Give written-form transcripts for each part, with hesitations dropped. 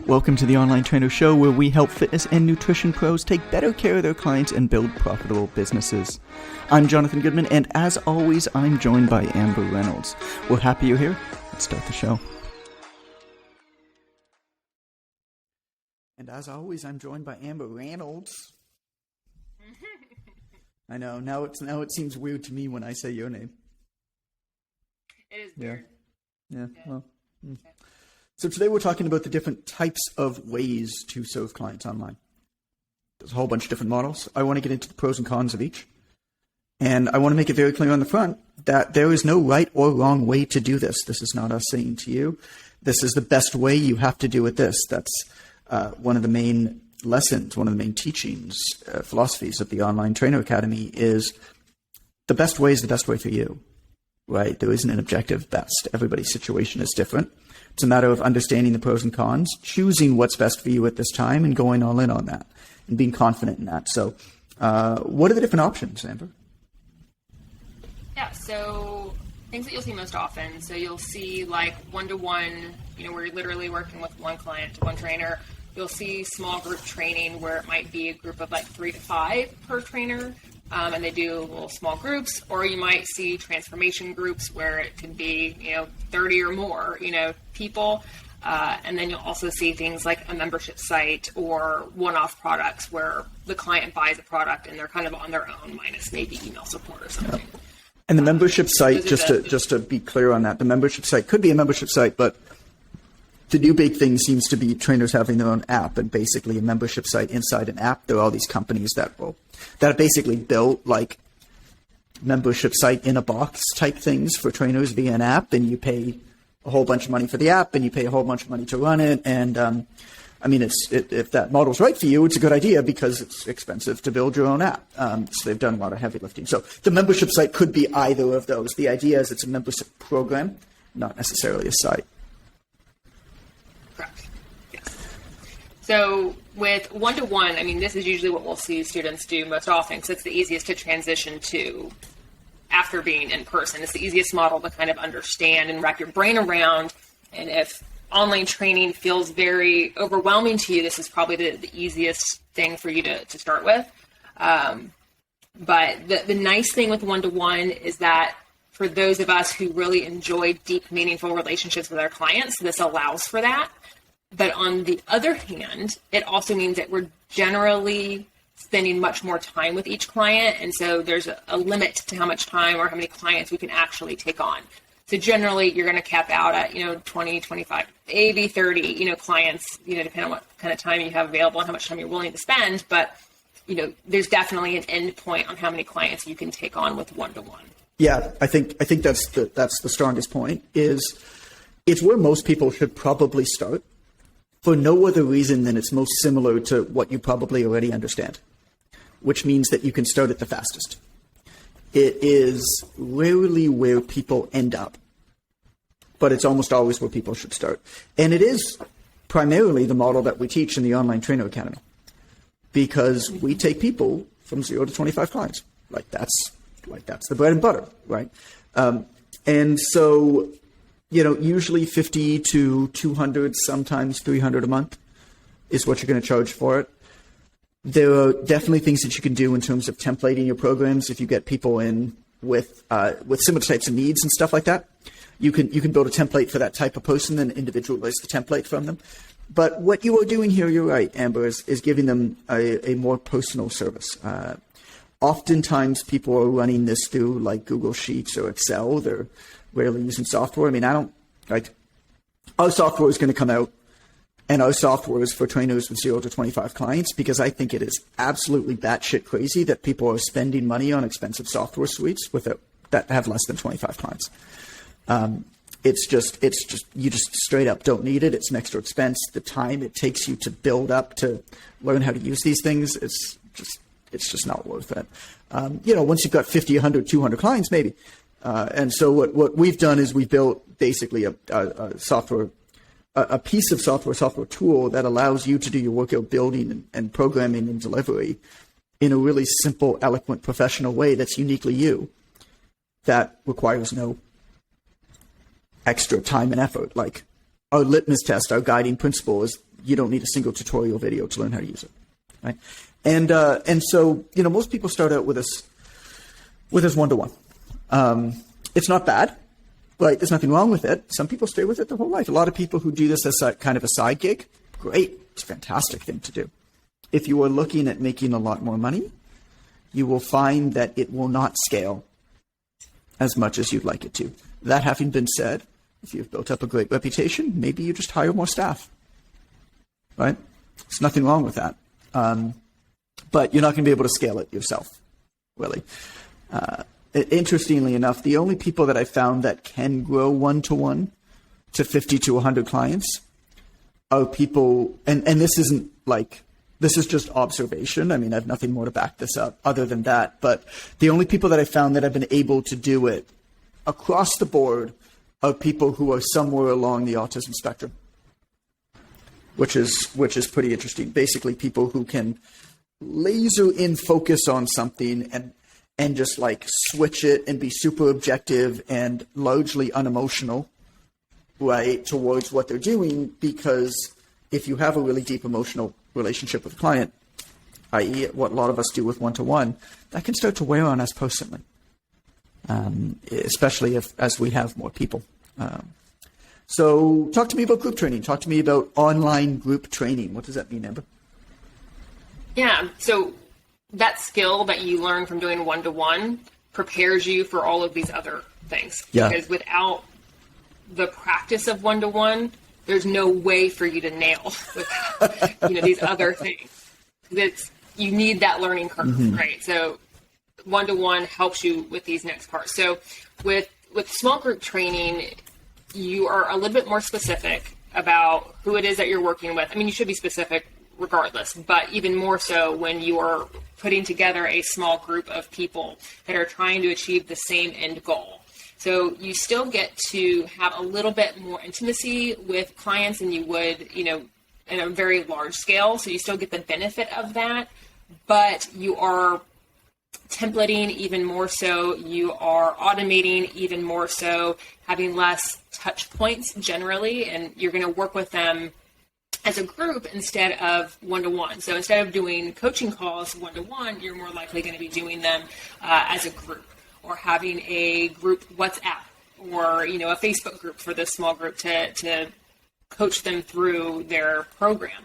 Welcome to the Online Trainer Show, where we help fitness and nutrition pros take better care of their clients and build profitable businesses. I'm Jonathan Goodman, and as always, I'm joined by Amber Reynolds. We're happy you're here. Let's start the show. And as always, I'm joined by Amber Reynolds. I know, now it seems weird to me when I say your name. It is weird. Yeah. Well. So today we're talking about the different types of ways to serve clients online. There's a whole bunch of different models. I want to get into the pros and cons of each. And I want to make it very clear on the front that there is no right or wrong way to do this. This is not us saying to you, this is the best way, you have to do it this. That's one of the main lessons, one of the main teachings, philosophies of the Online Trainer Academy is the best way is the best way for you, right? There isn't an objective best. Everybody's situation is different. It's a matter of understanding the pros and cons, choosing what's best for you at this time, and going all in on that and being confident in that. So what are the different options, Amber? Yeah, so things that you'll see most often. So you'll see like one-to-one, where you're literally working with one client to one trainer. You'll see small group training where it might be a group of like 3 to 5 per trainer. And they do little small groups, or you might see transformation groups where it can be, 30 or more, people. And then you'll also see things like a membership site or one-off products where the client buys a product and they're kind of on their own, minus maybe email support or something. Yep. And the membership site, just to be clear on that, the membership site could be a membership site, but the new big thing seems to be trainers having their own app, and basically a membership site inside an app. There are all these companies that are basically built like membership site in a box type things for trainers via an app, and you pay a whole bunch of money for the app, and you pay a whole bunch of money to run it. And if that model's right for you, it's a good idea because it's expensive to build your own app. So they've done a lot of heavy lifting. So the membership site could be either of those. The idea is it's a membership program, not necessarily a site. Correct. Yes. So with one-to-one, this is usually what we'll see students do most often because it's the easiest to transition to after being in person. It's the easiest model to kind of understand and wrap your brain around. And if online training feels very overwhelming to you, this is probably the easiest thing for you to start with. But the nice thing with one-to-one is that for those of us who really enjoy deep, meaningful relationships with our clients, this allows for that. But on the other hand, it also means that we're generally spending much more time with each client. And so there's a limit to how much time or how many clients we can actually take on. So generally, you're going to cap out at, 20, 25, maybe 30, clients, depending on what kind of time you have available and how much time you're willing to spend. But, there's definitely an end point on how many clients you can take on with one-to-one. Yeah, I think that's the strongest point. It's where most people should probably start for no other reason than it's most similar to what you probably already understand, which means that you can start it the fastest. It is rarely where people end up, but it's almost always where people should start. And it is primarily the model that we teach in the Online Trainer Academy, because we take people from 0 to 25 clients. That's the bread and butter, right? And so, usually 50 to 200, sometimes 300 a month is what you're going to charge for it. There are definitely things that you can do in terms of templating your programs. If you get people in with similar types of needs and stuff like that, you can build a template for that type of person and individualize the template from them. But what you are doing here, you're right, Amber, is giving them a more personal service. Oftentimes people are running this through like Google Sheets or Excel. They're rarely using software. Our software is going to come out, and our software is for trainers with 0 to 25 clients, because I think it is absolutely batshit crazy that people are spending money on expensive software suites that have less than 25 clients. It's just you just straight up don't need it. It's an extra expense. The time it takes you to build up to learn how to use these things, it's just not worth it. Once you've got 50, 100, 200 clients, maybe. And so what we've done is we built basically a piece of software tool that allows you to do your workout building and programming and delivery in a really simple, eloquent, professional way that's uniquely you, that requires no extra time and effort. Like our litmus test, our guiding principle is you don't need a single tutorial video to learn how to use it, right? And so, most people start out with this one-to-one. It's not bad, right? There's nothing wrong with it. Some people stay with it their whole life. A lot of people who do this as a kind of a side gig, great. It's a fantastic thing to do. If you are looking at making a lot more money, you will find that it will not scale as much as you'd like it to. That having been said, if you've built up a great reputation, maybe you just hire more staff, right? There's nothing wrong with that. But you're not going to be able to scale it yourself, really. Interestingly enough, the only people that I found that can grow one-to-one to 50 to 100 clients are people, and this isn't like, this is just observation. I mean, I have nothing more to back this up other than that. But the only people that I found that have been able to do it across the board are people who are somewhere along the autism spectrum, which is pretty interesting. Basically, people who can laser in focus on something and just like switch it and be super objective and largely unemotional, right, towards what they're doing. Because if you have a really deep emotional relationship with a client, i.e. what a lot of us do with one-to-one, that can start to wear on us personally, especially as we have more people. So talk to me about group training. Talk to me about online group training. What does that mean, Amber? Yeah, so that skill that you learn from doing one-to-one prepares you for all of these other things. Yeah. Because without the practice of one-to-one, there's no way for you to nail these other things. You need that learning curve, right? So one-to-one helps you with these next parts. So with small group training, you are a little bit more specific about who it is that you're working with. I mean, you should be specific regardless, but even more so when you are putting together a small group of people that are trying to achieve the same end goal. So you still get to have a little bit more intimacy with clients than you would, in a very large scale. So you still get the benefit of that, but you are templating even more so. You are automating even more so, having less touch points generally, and you're going to work with them as a group instead of one-to-one. So instead of doing coaching calls one-to-one, you're more likely going to be doing them as a group, or having a group WhatsApp or, a Facebook group for this small group to coach them through their program.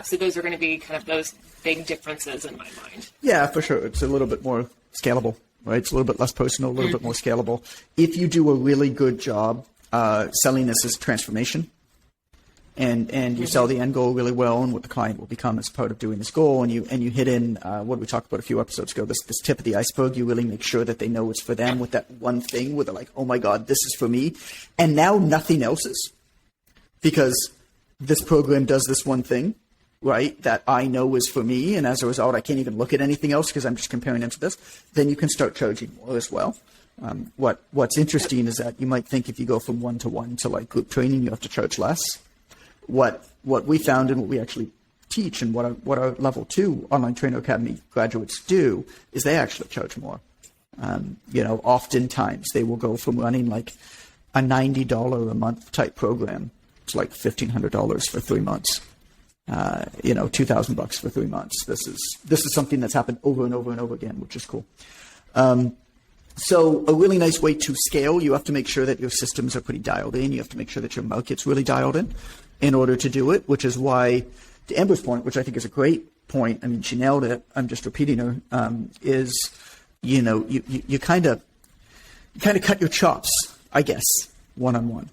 So those are going to be kind of those big differences in my mind. Yeah, for sure. It's a little bit more scalable, right? It's a little bit less personal, a little bit more scalable. If you do a really good job selling this as transformation, and you sell the end goal really well and what the client will become as part of doing this goal, and you hit in what we talked about a few episodes ago, this tip of the iceberg, you really make sure that they know it's for them with that one thing where they're like, oh my God, this is for me. And now nothing else is, because this program does this one thing, right, that I know is for me, and as a result, I can't even look at anything else because I'm just comparing them to this. Then you can start charging more as well. What's interesting is that you might think if you go from one-to-one to like group training, you have to charge less. What we found and what we actually teach and what our level 2 online trainer academy graduates do is they actually charge more. Oftentimes they will go from running like a $90 a month type program to like $1,500 for 3 months. $2,000 for 3 months. This is something that's happened over and over and over again, which is cool. So a really nice way to scale, you have to make sure that your systems are pretty dialed in. You have to make sure that your market's really dialed in order to do it, which is why, to Amber's point, which I think is a great point, I mean, she nailed it, I'm just repeating her, is, you kind of cut your chops, I guess, one-on-one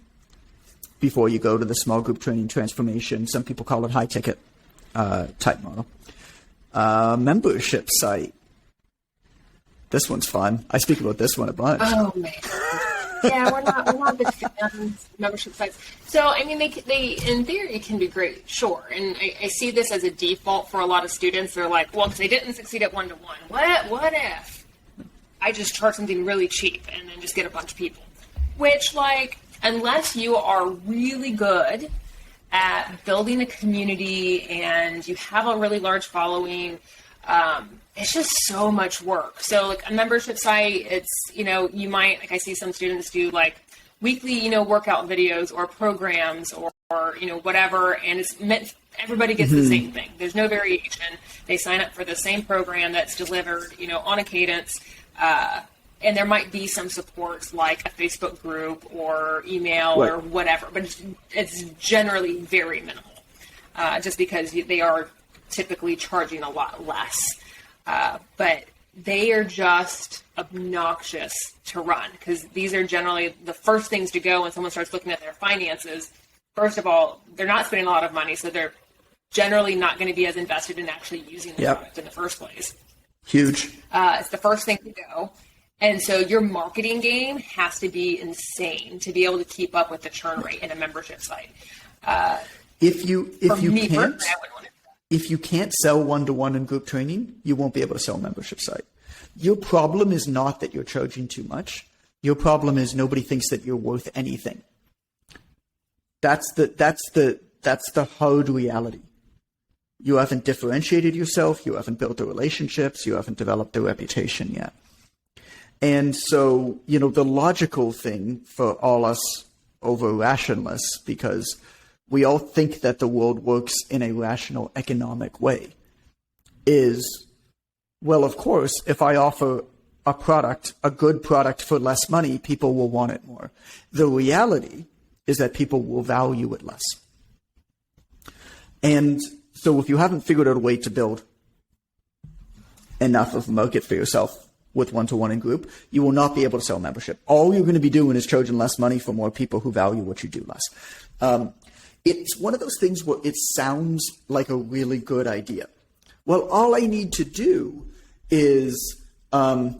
before you go to the small group training transformation. Some people call it high ticket type model. Membership site. This one's fun. I speak about this one a bunch. Oh man. Yeah, we're not big fans of membership sites. So I mean, they in theory can be great, sure. And I see this as a default for a lot of students. They're like, well, because I didn't succeed at one-to-one. What if I just charge something really cheap and then just get a bunch of people? Which, like, unless you are really good at building a community and you have a really large following, it's just so much work. So like a membership site, it's, you might, like I see some students do like weekly, workout videos or programs or whatever. And it's meant, Everybody gets the same thing. There's no variation. They sign up for the same program that's delivered, on a cadence. And there might be some supports like a Facebook group or email or whatever, but it's generally very minimal, just because they are typically charging a lot less. But they are just obnoxious to run, because these are generally the first things to go when someone starts looking at their finances. First of all, they're not spending a lot of money, so they're generally not going to be as invested in actually using the product in the first place. Huge. It's the first thing to go. And so your marketing game has to be insane to be able to keep up with the churn rate in a membership site. If you can't sell one-to-one and group training, you won't be able to sell a membership site. Your problem is not that you're charging too much. Your problem is nobody thinks that you're worth anything. That's the hard reality. You haven't differentiated yourself. You haven't built the relationships. You haven't developed the reputation yet. And so, the logical thing for all us over rationalists, because we all think that the world works in a rational economic way, is, well, of course, if I offer a good product for less money, people will want it more. The reality is that people will value it less. And so if you haven't figured out a way to build enough of a market for yourself with one-to-one and group, you will not be able to sell membership. All you're going to be doing is charging less money for more people who value what you do less. It's one of those things where it sounds like a really good idea. Well, all I need to do is charge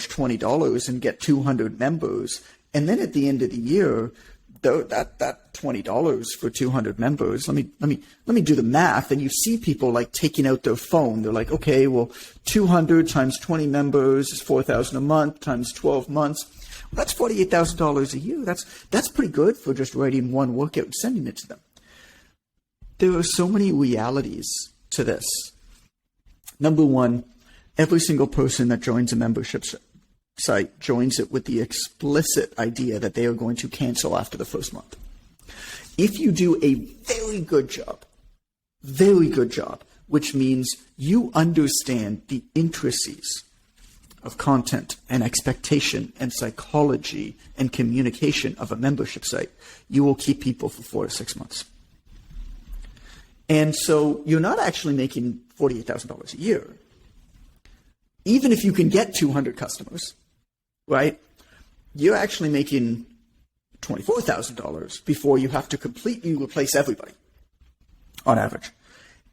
$20 and get 200 members, and then at the end of the year, that $20 for 200 members. Let me do the math, and you see people like taking out their phone. They're like, okay, well, 200 times 20 members is $4,000 a month times 12 months. Well, that's $48,000 a year. That's pretty good for just writing one workout and sending it to them. There are so many realities to this. Number one, every single person that joins a membership site joins it with the explicit idea that they are going to cancel after the first month. If you do a very good job, which means you understand the intricacies of content and expectation and psychology and communication of a membership site, you will keep people for 4 to 6 months. And so you're not actually making $48,000 a year. Even if you can get 200 customers, right, you're actually making $24,000 before you have to completely replace everybody on average.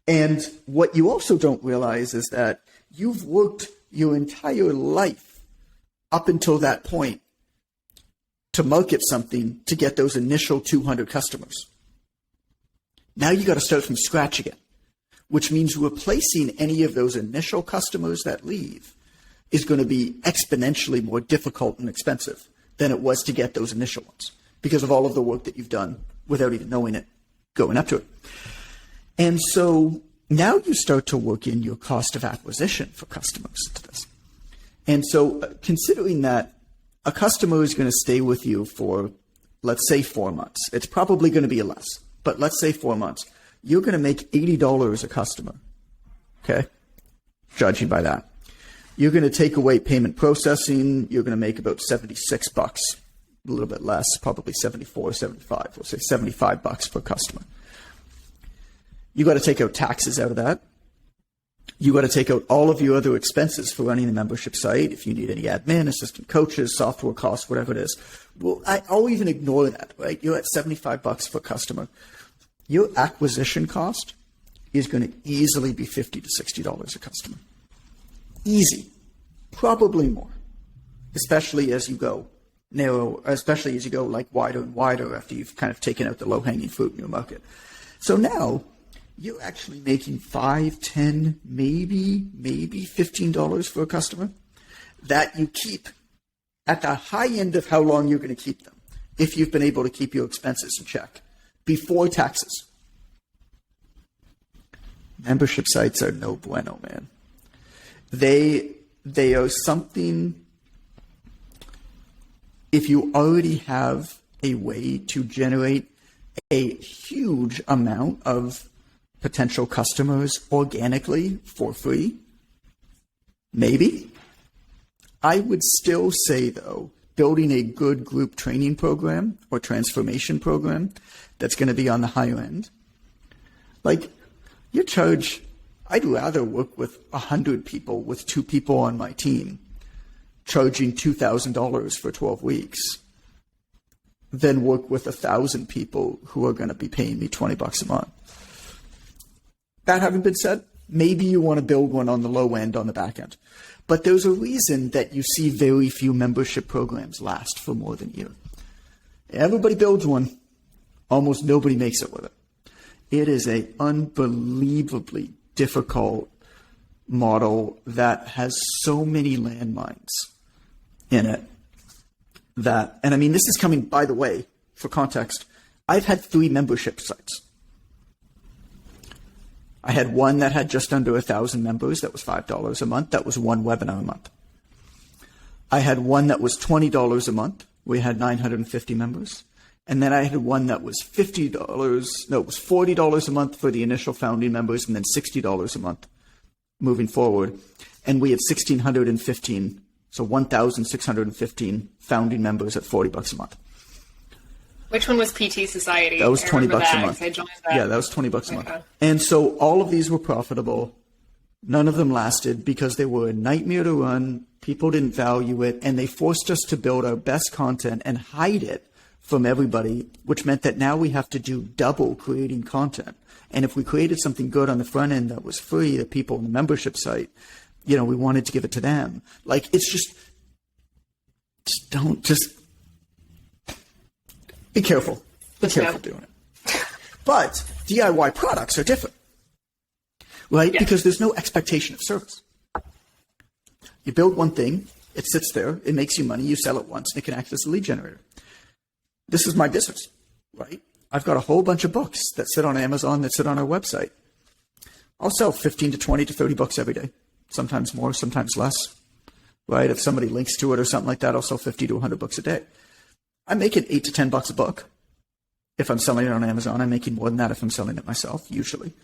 And what you also don't realize is that you've worked your entire life up until that point to market something to get those initial 200 customers. Now you got to start from scratch again, which means replacing any of those initial customers that leave is going to be exponentially more difficult and expensive than it was to get those initial ones, because of all of the work that you've done without even knowing it going up to it. And so now you start to work in your cost of acquisition for customers into this. And so considering that a customer is going to stay with you for, let's say, 4 months, it's probably going to be less, but let's say 4 months, you're going to make $80 a customer, okay, judging by that. You're going to take away payment processing. You're going to make about $76, a little bit less, probably 74, 75. We'll say $75 per customer. You got to take out taxes out of that. You got to take out all of your other expenses for running a membership site. If you need any admin, assistant coaches, software costs, whatever it is. Well, I'll even ignore that, right? You're at $75 per customer. Your acquisition cost is going to easily be $50 to $60 a customer. Easy, probably more, especially as you go narrow, especially as you go like wider and wider after you've kind of taken out the low-hanging fruit in your market. So now you're actually making $5, $10, maybe $15 for a customer that you keep at the high end of how long you're going to keep them if you've been able to keep your expenses in check before taxes. Membership sites are no bueno, man. They are something, if you already have a way to generate a huge amount of potential customers organically for free? Maybe. I would still say, though, building a good group training program or transformation program that's going to be on the higher end. Like, you charge, I'd rather work with 100 people with 2 people on my team charging $2,000 for 12 weeks than work with 1,000 people who are going to be paying me $20 a month. That having been said, maybe you want to build one on the low end on the back end. But there's a reason that you see very few membership programs last for more than a year. Everybody builds one. Almost nobody makes it with it. It is an unbelievably difficult model that has so many landmines in it that, and I mean, this is coming, by the way, for context, I've had 3 membership sites. I had one that had just under 1,000 members. That was $5 a month. That was 1 webinar a month. I had one that was $20 a month. We had 950 members. And then I had one that was $40 a month for the initial founding members, and then $60 a month moving forward. And we had 1,615, so 1,615 founding members at $40 a month. Which one was PT Society? That was $20 a month. I joined that. Yeah, that was $20 a month. And so all of these were profitable. None of them lasted because they were a nightmare to run. People didn't value it, and they forced us to build our best content and hide it from everybody, which meant that now we have to do double creating content. And if we created something good on the front end that was free, the people on the membership site, we wanted to give it to them. Like, it's just be careful. Be careful doing it. But DIY products are different, right? Yeah. Because there's no expectation of service. You build one thing, it sits there, it makes you money, you sell it once, and it can act as a lead generator. This is my business, right? I've got a whole bunch of books that sit on Amazon, that sit on our website. I'll sell 15 to 20 to 30 books every day, sometimes more, sometimes less, right? If somebody links to it or something like that, I'll sell 50 to 100 books a day. I'm making $8 to $10 a book. If I'm selling it on Amazon, I'm making more than that if I'm selling it myself, usually.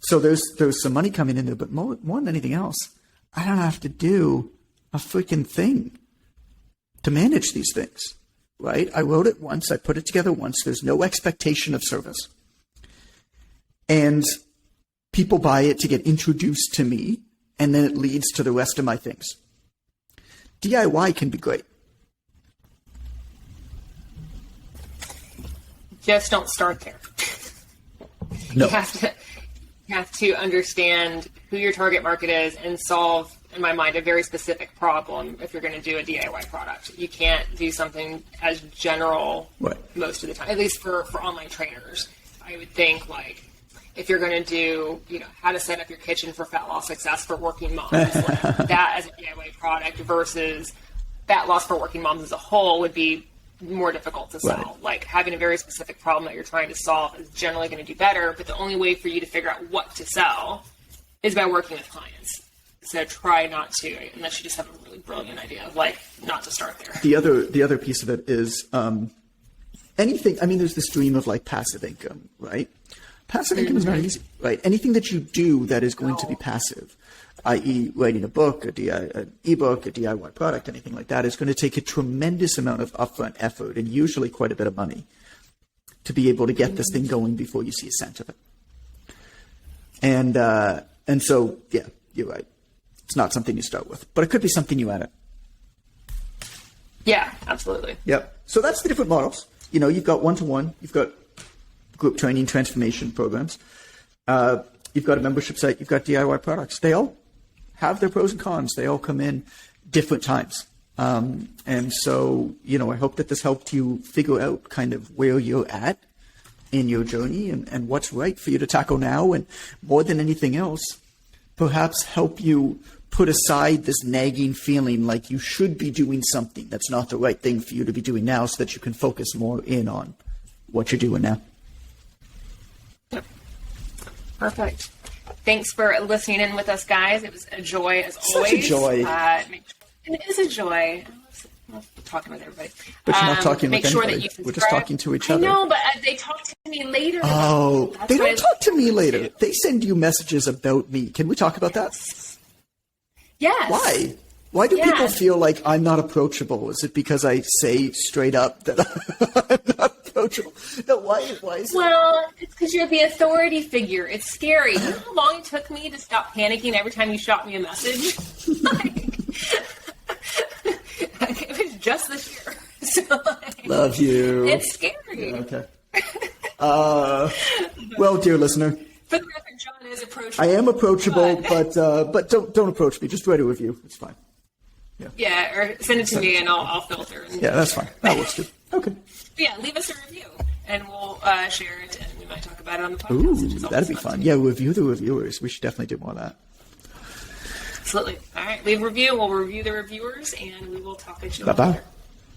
So there's some money coming in there, but more than anything else, I don't have to do a freaking thing to manage these things, right? I wrote it once, I put it together once, there's no expectation of service. And people buy it to get introduced to me, and then it leads to the rest of my things. DIY can be great. Just don't start there. No. You have to understand who your target market is and solve, in my mind, a very specific problem if you're going to do a DIY product. You can't do something as general most of the time, at least for online trainers. I would think, like, if you're going to do, how to set up your kitchen for fat loss success for working moms, like that as a DIY product versus fat loss for working moms as a whole would be more difficult to sell. Right. Like, having a very specific problem that you're trying to solve is generally going to do better, but the only way for you to figure out what to sell is by working with clients. So try not to, unless you just have a really brilliant idea, not to start there. The other piece of it is anything. I mean, there's this dream of passive income, right? Passive income is very easy, right? Anything that you do that is going to be passive, i.e. writing a book, an ebook, a DIY product, anything like that, is going to take a tremendous amount of upfront effort and usually quite a bit of money to be able to get this thing going before you see a cent of it. And so, yeah, you're right. It's not something you start with, but it could be something you add in. Yeah, absolutely. Yep. So that's the different models. You've got one-to-one, you've got group training transformation programs. You've got a membership site, you've got DIY products. They all have their pros and cons. They all come in different times. And so, I hope that this helped you figure out kind of where you're at in your journey and what's right for you to tackle now. And more than anything else, perhaps help you put aside this nagging feeling like you should be doing something that's not the right thing for you to be doing now, so that you can focus more in on what you're doing now. Yep. Perfect. Thanks for listening in with us, guys. It was a joy as always. Such a joy. It is a joy. I love talking with everybody. But you're not talking make with sure anybody. That you We're just talking to each other. I know, but but they talk to me later. Oh, That's they what don't talk to me later. They send you messages about me. Can we talk about that? Yes. Why? Why do people feel like I'm not approachable? Is it because I say straight up that I'm not approachable? No, why is it? Well, it's because you're the authority figure. It's scary. You know how long it took me to stop panicking every time you shot me a message? It was just this year. So, love you. It's scary. Okay. Well, dear listener, For the record, Jon is approachable. I am approachable, but don't approach me. Just write a review. It's fine. Yeah, or send it to me and I'll filter. And Yeah, that's fine. That works too. Okay. Yeah, leave us a review and we'll share it and we might talk about it on the podcast. Ooh, which is that'd be always fun. too. Yeah, review the reviewers. We should definitely do more of that. Absolutely. All right, leave a review. We'll review the reviewers and we will talk at you Bye-bye. later.